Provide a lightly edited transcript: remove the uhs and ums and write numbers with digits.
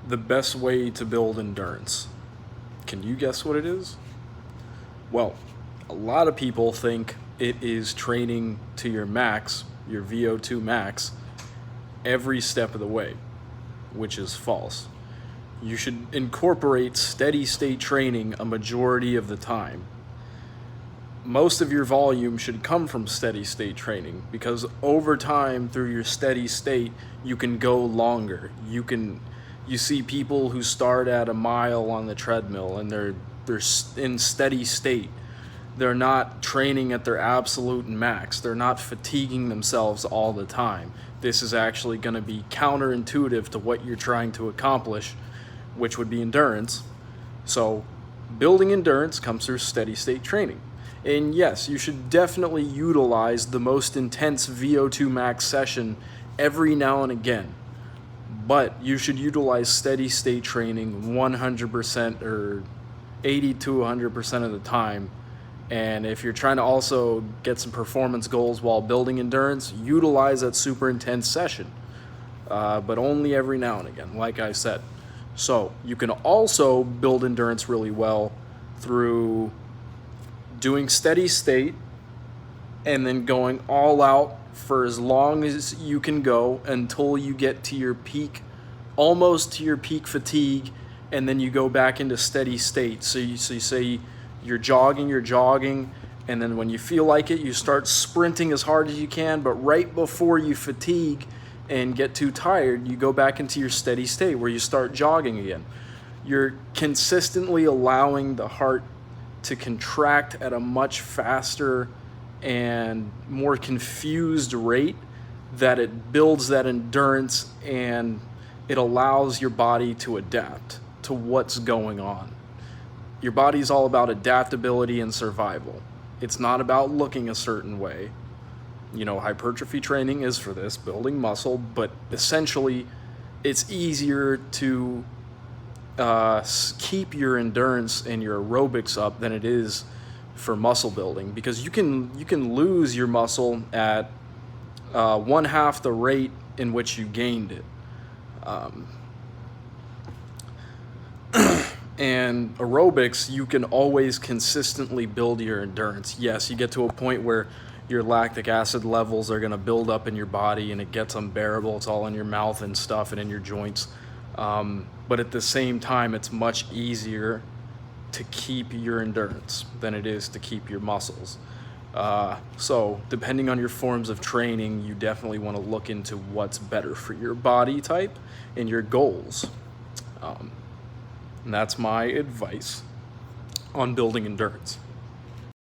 the best way to build endurance. Can you guess what it is? Well, a lot of people think it is training to your max, your VO2 max, every step of the way, which is false. You should incorporate steady state training a majority of the time. Most of your volume should come from steady state training because over time through your steady state you can go longer. You see people who start at a mile on the treadmill and they're in steady state. They're not training at their absolute max. They're not fatiguing themselves all the time. This is actually going to be counterintuitive to what you're trying to accomplish, which would be endurance. So building endurance comes through steady state training. And yes, you should definitely utilize the most intense VO2 max session every now and again. But you should utilize steady state training 100% or 80 to 100% of the time. And if you're trying to also get some performance goals while building endurance, utilize that super intense session. But only every now and again, like I said. So you can also build endurance really well through doing steady state and then going all out for as long as you can go until you get to your peak, almost to your peak fatigue, and then you go back into steady state. So you say you're jogging, and then when you feel like it, you start sprinting as hard as you can, but right before you fatigue and get too tired, you go back into your steady state where you start jogging again. You're consistently allowing the heart to contract at a much faster and more confused rate that it builds that endurance and it allows your body to adapt to what's going on. Your body's all about adaptability and survival. It's not about looking a certain way. You know, hypertrophy training is for this, building muscle, but essentially it's easier to keep your endurance and your aerobics up than it is for muscle building, because you can lose your muscle at 1/2 the rate in which you gained it. And aerobics, you can always consistently build your endurance. Yes, you get to a point where your lactic acid levels are going to build up in your body and it gets unbearable. It's all in your mouth and stuff and in your joints. But at the same time, it's much easier to keep your endurance than it is to keep your muscles. So depending on your forms of training, you definitely want to look into what's better for your body type and your goals. And that's my advice on building endurance.